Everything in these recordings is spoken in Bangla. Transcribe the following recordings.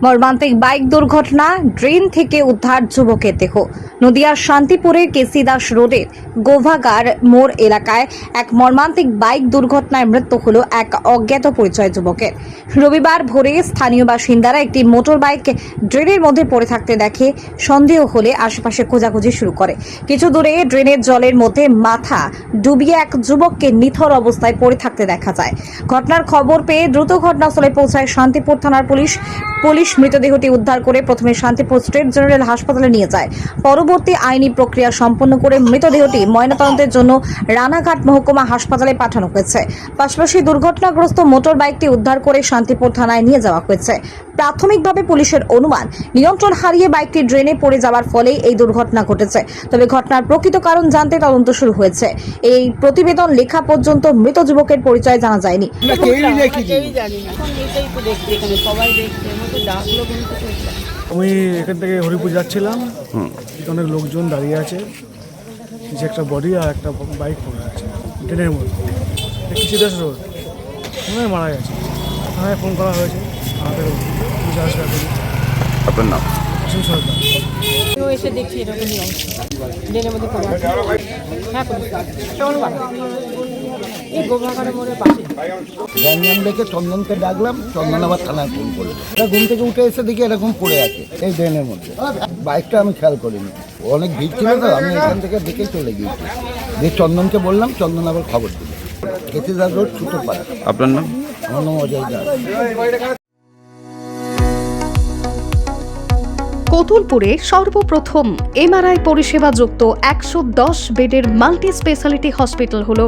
মর্মান্তিক বাইক দুর্ঘটনা, ড্রেন থেকে উদ্ধার যুবকের দেহ। নদিয়ার শান্তিপুরের কেসি দাস রোডের গোভাগার মোড় এলাকায় এক মর্মান্তিক বাইক দুর্ঘটনায় মৃত্যু হলো এক অজ্ঞাত পরিচয় যুবকের। রবিবার ভোরে স্থানীয় বাসিন্দারা একটি মোটর বাইক ড্রেনের মধ্যে পড়ে থাকতে দেখে সন্দেহ হলে আশেপাশে খোঁজাখুঁজি শুরু করে। কিছু দূরে ড্রেনের জলের মধ্যে মাথা ডুবিয়ে এক যুবককে নিথর অবস্থায় পড়ে থাকতে দেখা যায়। ঘটনার খবর পেয়ে দ্রুত ঘটনাস্থলে পৌঁছায় শান্তিপুর থানার পুলিশ মৃতদেহটি উদ্ধার করে প্রথমে শান্তিপুর স্টেট জেনারেল হাসপাতালে নিয়ে যায়। পরবর্তী আইনি প্রক্রিয়া সম্পন্ন করে মৃতদেহটি ময়নাতদন্তের জন্য রানাঘাট মহকুমা হাসপাতালে পাঠানো হয়েছে। পাশাপাশি দুর্ঘটনাগ্রস্ত মোটর বাইকটি উদ্ধার করে শান্তিপুর থানায় নিয়ে যাওয়া হয়েছে। প্রাথমিকভাবে পুলিশের অনুমান, নিয়ন্ত্রণ হারিয়ে বাইকটি ড্রেনে পড়ে যাওয়ার ফলে এই দুর্ঘটনা ঘটেছে। তবে ঘটনার প্রকৃত কারণ জানতে তদন্ত শুরু হয়েছে। এই প্রতিবেদন লেখা পর্যন্ত মৃত যুবকের পরিচয় জানা যায়নি। আমি এখান থেকে হরিপুর যাচ্ছিলাম, অনেক লোকজন দাঁড়িয়ে আছে, কিছু একটা বডি আর একটা বাইক পড়ে আছে ট্রেনের মধ্যে। কেসি দাস রোড মনে মারা গেছে। থানায় ফোন করা হয়েছে, আমাদের পুলিশ আসবে। আপনার নাম? সরকার এসে দেখছি এরকমই অবস্থা, ড্রেনের মধ্যে পড়ে আছে। হ্যাঁ, কেমন বাড়ি? এই গোভাগার মোড়ের পাশে। গ্যাঞ্জাম দেখে চন্দনকে ডাকলাম, চন্দন আবার থানায় ফোন করলো। এটা ঘুম থেকে উঠে এসে দেখি এরকম পড়ে আছে এই ড্রেনের মধ্যে। বাইকটা আমি খেয়াল করিনি, অনেক ভিড় ছিল তো, আমি এখান থেকে দেখেই চলে গিয়েছি। যে চন্দনকে বললাম, চন্দন আবার খবর দিল। কেসিদার রোড ছুটোপাড়া। আপনার নাম? আমার নাম অজয় দাস। কতুলপুরে সর্বপ্রথম এমআরআই পরিষেবা যুক্ত 110 বেডের মাল্টি স্পেশালিটি হসপিটাল হল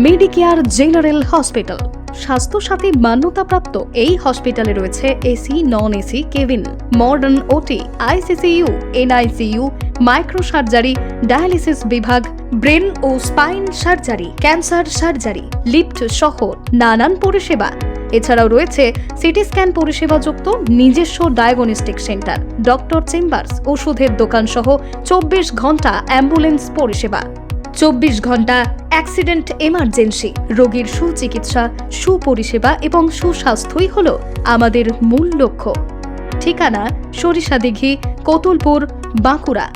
মেডিকেয়ার জেনারেল হসপিটাল। স্বাস্থ্যসাথী মান্যতাপ্রাপ্ত এই হসপিটালে রয়েছে AC, non AC cabin, modern OT, ICCU, NICU, micro surgery, dialysis বিভাগ, ব্রেন ও spine surgery, cancer surgery, lift সহ নানান পরিষেবা। এছাড়াও রয়েছে সিটি স্ক্যান পরিষেবাযুক্ত নিজস্ব ডায়াগনস্টিক সেন্টার, ডক্টর চেম্বার্স, ওষুধের দোকান সহ 24 ঘন্টা অ্যাম্বুলেন্স পরিষেবা, 24 ঘন্টা অ্যাক্সিডেন্ট এমার্জেন্সি। রোগীর সুচিকিৎসা, সুপরিষেবা এবং সুস্বাস্থ্যই হল আমাদের মূল লক্ষ্য। ঠিকানা সরিষাদিঘি, কতুলপুর, বাঁকুড়া।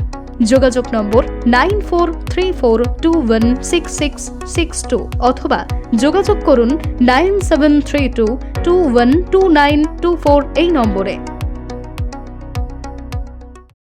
যোগাযোগ নম্বর 9434216662 অথবা যোগাযোগ করুন 9732212924 এই নম্বরে।